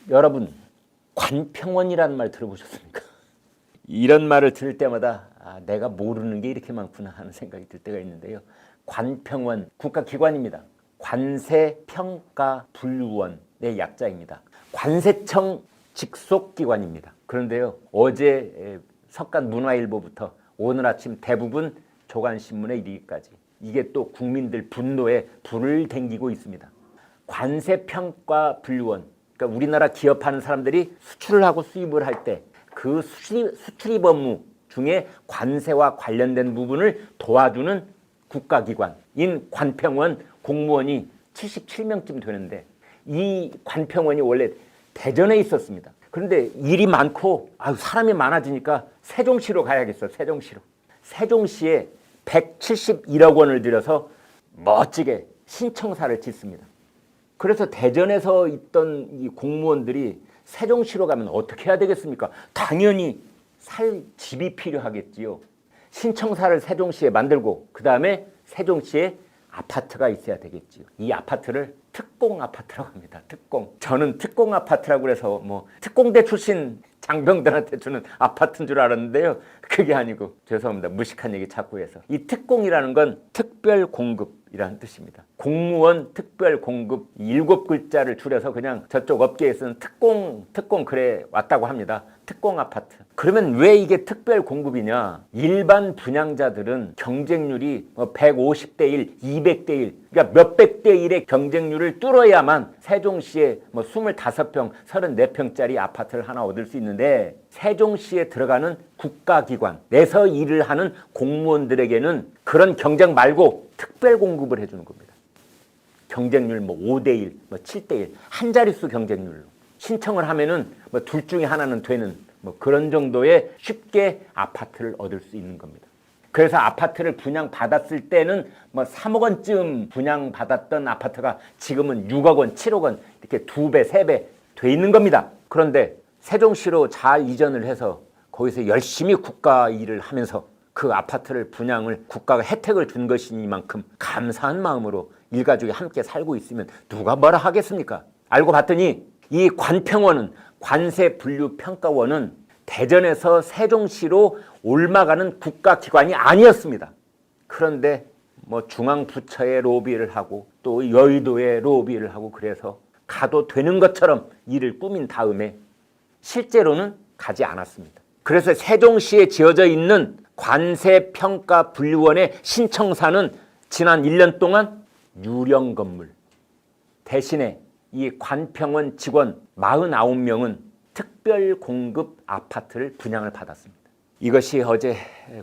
여러분, 관평원이라는 말 들어보셨습니까? 이런 말을 들을 때마다 내가 모르는 게 이렇게 많구나 하는 생각이 들 때가 있는데요. 관평원 국가기관입니다. 관세평가분류원의 약자입니다. 관세청 직속기관입니다. 그런데요, 어제 석간문화일보부터 오늘 아침 대부분 조간신문에 이르기까지 이게 또 국민들 분노에 불을 댕기고 있습니다. 관세평가분류원, 그러니까 우리나라 기업하는 사람들이 수출을 하고 수입을 할 때 그 수출입 업무 중에 관세와 관련된 부분을 도와주는 국가기관인 관평원 공무원이 77명쯤 되는데, 이 관평원이 원래 대전에 있었습니다. 그런데 일이 많고 사람이 많아지니까 세종시로 가야겠어. 세종시에 171억 원을 들여서 멋지게 신청사를 짓습니다. 그래서 대전에서 있던 이 공무원들이 세종시로 가면 어떻게 해야 되겠습니까? 당연히 살 집이 필요하겠지요. 신청사를 세종시에 만들고 그 다음에 세종시에 아파트가 있어야 되겠지요. 이 아파트를 특공 아파트라고 합니다. 특공. 저는 특공 아파트라고 그래서 특공대 출신 장병들한테 주는 아파트인 줄 알았는데요. 그게 아니고, 죄송합니다. 무식한 얘기 자꾸 해서. 이 특공이라는 건 특별공급이라는 뜻입니다. 공무원 특별공급 7글자를 줄여서 그냥 저쪽 업계에 쓰는 특공 그래 왔다고 합니다. 특공 아파트. 그러면 왜 이게 특별공급이냐? 일반 분양자들은 경쟁률이 150대 1, 200대 1, 그러니까 몇백 대 1의 경쟁률을 뚫어야만 세종시에 25평, 34평짜리 아파트를 하나 얻을 수 있는데, 세종시에 들어가는 국가기관 내에서 일을 하는 공무원들에게는 그런 경쟁 말고 특별공급을 해주는 겁니다. 경쟁률 5대 1, 7대 1, 한 자릿수 경쟁률로 신청을 하면은 둘 중에 하나는 되는 그런 정도의 쉽게 아파트를 얻을 수 있는 겁니다. 그래서 아파트를 분양받았을 때는 3억 원쯤 분양받았던 아파트가 지금은 6억 원, 7억 원 이렇게 2배, 3배 돼 있는 겁니다. 그런데 세종시로 잘 이전을 해서 거기서 열심히 국가 일을 하면서 그 아파트를 분양을 국가가 혜택을 준 것이니만큼 감사한 마음으로 일가족이 함께 살고 있으면 누가 뭐라 하겠습니까? 알고 봤더니 이 관평원은, 관세분류평가원은 대전에서 세종시로 옮아가는 국가기관이 아니었습니다. 그런데 중앙부처에 로비를 하고 또 여의도에 로비를 하고 그래서 가도 되는 것처럼 일을 꾸민 다음에 실제로는 가지 않았습니다. 그래서 세종시에 지어져 있는 관세평가분류원의 신청사는 지난 1년 동안 유령 건물, 대신에 이 관평원 직원 49명은 특별공급 아파트를 분양을 받았습니다. 이것이 어제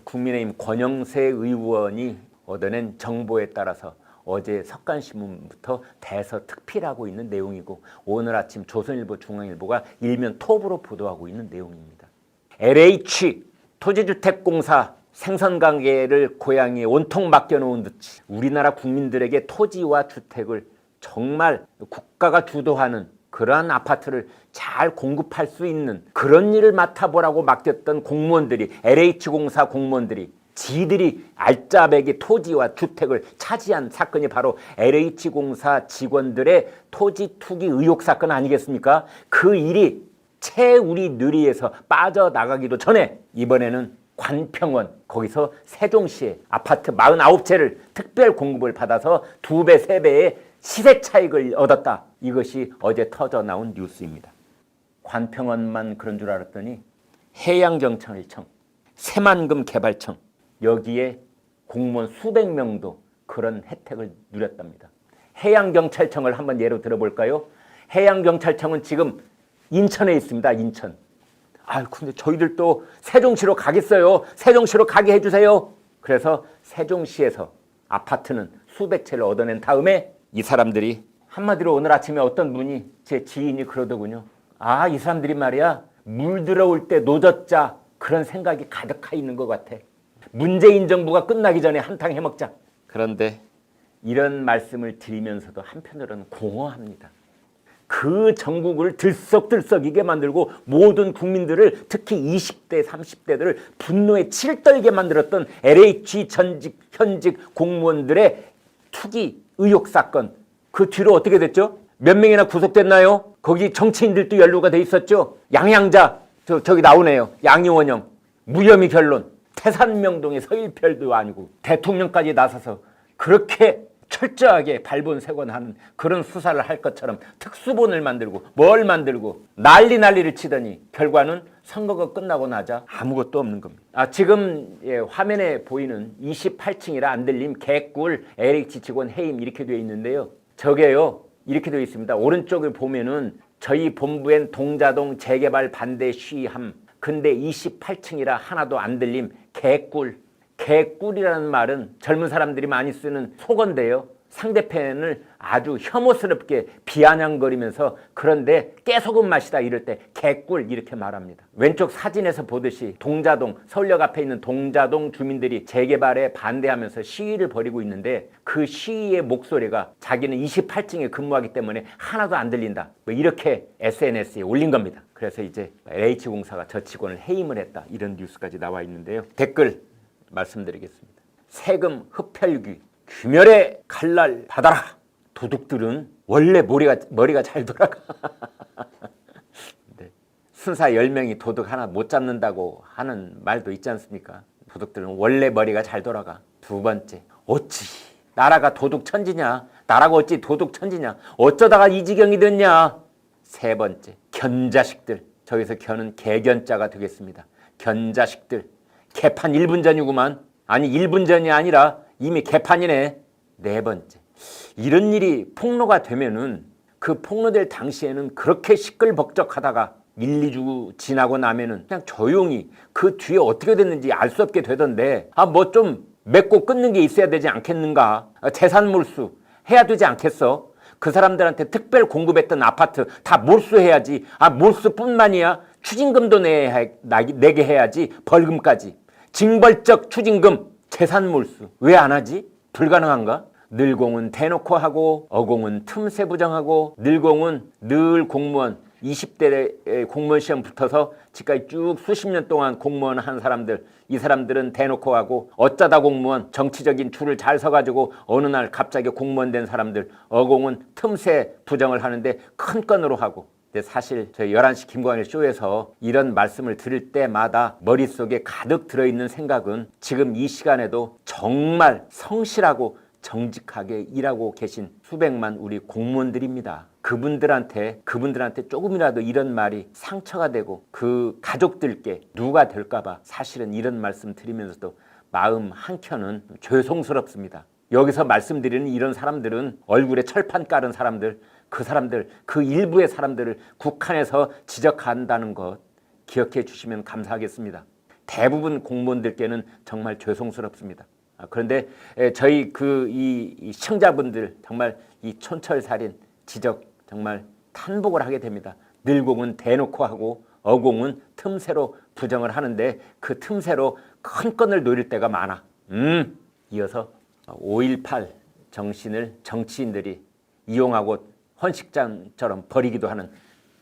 국민의힘 권영세 의원이 얻어낸 정보에 따라서 어제 석간신문부터 대서특필하고 있는 내용이고, 오늘 아침 조선일보, 중앙일보가 일면 톱으로 보도하고 있는 내용입니다. LH 토지주택공사 생선가게를 고향에 온통 맡겨놓은 듯이 우리나라 국민들에게 토지와 주택을 정말 국가가 주도하는 그러한 아파트를 잘 공급할 수 있는 그런 일을 맡아보라고 맡겼던 공무원들이, LH공사 공무원들이 지들이 알짜배기 토지와 주택을 차지한 사건이 바로 LH공사 직원들의 토지 투기 의혹 사건 아니겠습니까? 그 일이 채 우리 누리에서 빠져나가기도 전에 이번에는 관평원, 거기서 세종시에 아파트 49채를 특별 공급을 받아서 2배, 3배의 시세 차익을 얻었다. 이것이 어제 터져 나온 뉴스입니다. 관평원만 그런 줄 알았더니 해양경찰청, 새만금 개발청, 여기에 공무원 수백 명도 그런 혜택을 누렸답니다. 해양경찰청을 한번 예로 들어볼까요? 해양경찰청은 지금 인천에 있습니다. 인천. 근데 저희들도 세종시로 가겠어요. 세종시로 가게 해주세요. 그래서 세종시에서 아파트는 수백 채를 얻어낸 다음에 이 사람들이 한마디로 오늘 아침에 어떤 분이, 제 지인이 그러더군요. 이 사람들이 말이야, 물 들어올 때 노젓자 그런 생각이 가득하 있는 것 같아. 문재인 정부가 끝나기 전에 한탕 해먹자. 그런데 이런 말씀을 드리면서도 한편으로는 공허합니다. 그 전국을 들썩들썩이게 만들고 모든 국민들을, 특히 20대, 30대들을 분노에 칠떨게 만들었던 LH 현직 공무원들의 투기 의혹 사건, 그 뒤로 어떻게 됐죠? 몇 명이나 구속됐나요? 거기 정치인들도 연루가 돼 있었죠. 양양자 저기 나오네요. 양이원영 무혐의 결론. 태산명동의 서일별도 아니고 대통령까지 나서서 그렇게 철저하게 발본색원하는 그런 수사를 할 것처럼 특수본을 만들고 뭘 만들고 난리를 치더니 결과는 선거가 끝나고 나자 아무것도 없는 겁니다. 지금 화면에 보이는 28층이라 안 들림 개꿀 LH 직원 해임 이렇게 되어 있는데요. 저게요 이렇게 되어 있습니다. 오른쪽에 보면은 저희 본부엔 동자동 재개발 반대 시위함. 근데 28층이라 하나도 안 들림 개꿀. 개꿀이라는 말은 젊은 사람들이 많이 쓰는 속어인데요. 상대편을 아주 혐오스럽게 비아냥거리면서 그런데 깨소금 맛이다 이럴 때 개꿀 이렇게 말합니다. 왼쪽 사진에서 보듯이 동자동 서울역 앞에 있는 동자동 주민들이 재개발에 반대하면서 시위를 벌이고 있는데 그 시위의 목소리가 자기는 28층에 근무하기 때문에 하나도 안 들린다. 이렇게 SNS에 올린 겁니다. 그래서 이제 LH공사가 저 직원을 해임을 했다. 이런 뉴스까지 나와 있는데요. 댓글 말씀드리겠습니다. 세금 흡혈귀 귀멸의 칼날 받아라. 도둑들은 원래 머리가 잘 돌아가. 네. 순사 10명이 도둑 하나 못 잡는다고 하는 말도 있지 않습니까? 도둑들은 원래 머리가 잘 돌아가. 두 번째, 어찌 나라가 도둑 천지냐? 나라가 어찌 도둑 천지냐? 어쩌다가 이 지경이 됐냐? 세 번째, 견자식들. 저기서 견은 개견자가 되겠습니다. 견자식들. 개판 1분 전이구만. 아니 1분 전이 아니라 이미 개판이네. 네 번째, 이런 일이 폭로가 되면은 그 폭로될 당시에는 그렇게 시끌벅적하다가 1, 2주 지나고 나면은 그냥 조용히 그 뒤에 어떻게 됐는지 알 수 없게 되던데 뭐 좀 맺고 끊는 게 있어야 되지 않겠는가? 재산 몰수 해야 되지 않겠어? 그 사람들한테 특별 공급했던 아파트 다 몰수해야지. 몰수뿐만이야 추징금도 내게 해야지. 벌금까지. 징벌적 추징금, 재산 몰수 왜 안 하지? 불가능한가? 늘공은 대놓고 하고 어공은 틈새 부정하고 늘공은 늘 공무원 20대 공무원 시험 붙어서 지금까지 쭉 수십 년 동안 공무원 한 사람들, 이 사람들은 대놓고 하고 어쩌다 공무원 정치적인 줄을 잘 서가지고 어느 날 갑자기 공무원 된 사람들, 어공은 틈새 부정을 하는데 큰 건으로 하고. 근데 사실 저희 11시 김광일 쇼에서 이런 말씀을 들을 때마다 머릿속에 가득 들어있는 생각은 지금 이 시간에도 정말 성실하고 정직하게 일하고 계신 수백만 우리 공무원들입니다. 그분들한테 조금이라도 이런 말이 상처가 되고 그 가족들께 누가 될까봐 사실은 이런 말씀 드리면서도 마음 한켠은 죄송스럽습니다. 여기서 말씀드리는 이런 사람들은 얼굴에 철판 깔은 사람들, 그 일부의 사람들을 국한에서 지적한다는 것 기억해 주시면 감사하겠습니다. 대부분 공무원들께는 정말 죄송스럽습니다. 그런데 저희 이 시청자분들 정말 이 촌철살인 지적 정말 탄복을 하게 됩니다. 늘공은 대놓고 하고 어공은 틈새로 부정을 하는데 그 틈새로 큰 건을 노릴 때가 많아. 이어서 5.18 정신을 정치인들이 이용하고 헌식장처럼 버리기도 하는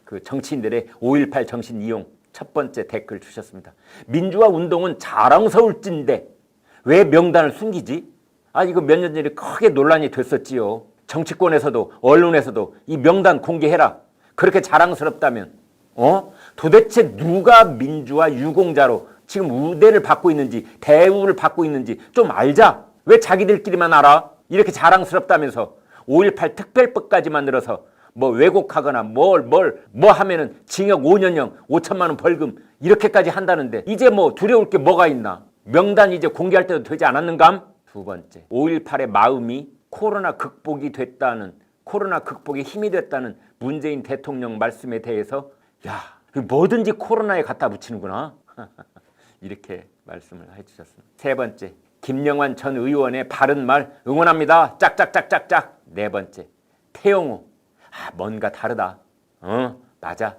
그 정치인들의 5.18 정신 이용 첫 번째 댓글 주셨습니다. 민주화 운동은 자랑스러울진데 왜 명단을 숨기지? 이거 몇 년 전에 크게 논란이 됐었지요. 정치권에서도 언론에서도 이 명단 공개해라. 그렇게 자랑스럽다면 도대체 누가 민주화 유공자로 지금 우대를 받고 있는지 대우를 받고 있는지 좀 알자. 왜 자기들끼리만 알아? 이렇게 자랑스럽다면서 5.18 특별법까지 만들어서 뭐 왜곡하거나 뭐 하면은 징역 5년형 5천만 원 벌금 이렇게까지 한다는데 이제 뭐 두려울 게 뭐가 있나? 명단 이제 공개할 때도 되지 않았는감? 두 번째, 5.18의 마음이 코로나 극복이 힘이 됐다는 문재인 대통령 말씀에 대해서 뭐든지 코로나에 갖다 붙이는구나. 이렇게 말씀을 해주셨습니다. 세 번째, 김영환 전 의원의 바른 말 응원합니다. 짝짝짝짝짝. 네 번째, 태영호 뭔가 다르다. 맞아.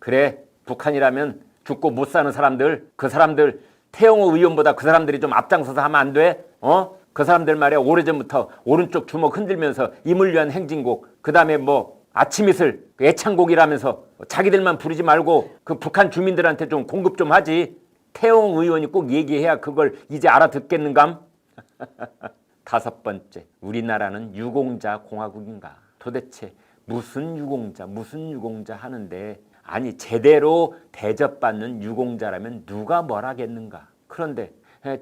그래, 북한이라면 죽고 못 사는 사람들, 그 사람들 태영호 의원보다 그 사람들이 좀 앞장서서 하면 안 돼? 그 사람들 말이야 오래전부터 오른쪽 주먹 흔들면서 임을 위한 행진곡, 그 다음에 뭐 아침 이슬 애창곡이라면서 자기들만 부르지 말고 그 북한 주민들한테 좀 공급 좀 하지. 태영호 의원이 꼭 얘기해야 그걸 이제 알아듣겠는감? 다섯 번째, 우리나라는 유공자 공화국인가? 도대체 무슨 유공자 하는데, 아니 제대로 대접받는 유공자라면 누가 뭘 하겠는가. 그런데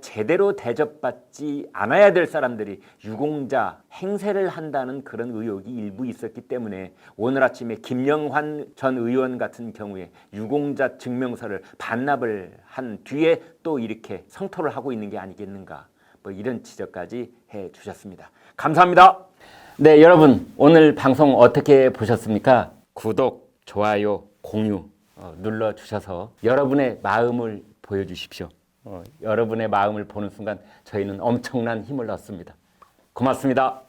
제대로 대접받지 않아야 될 사람들이 유공자 행세를 한다는 그런 의혹이 일부 있었기 때문에 오늘 아침에 김영환 전 의원 같은 경우에 유공자 증명서를 반납을 한 뒤에 또 이렇게 성토를 하고 있는 게 아니겠는가, 뭐 이런 지적까지 해 주셨습니다. 감사합니다. 네, 여러분 오늘 방송 어떻게 보셨습니까? 구독, 좋아요, 공유 눌러주셔서 여러분의 마음을 보여주십시오. 여러분의 마음을 보는 순간 저희는 엄청난 힘을 얻습니다. 고맙습니다.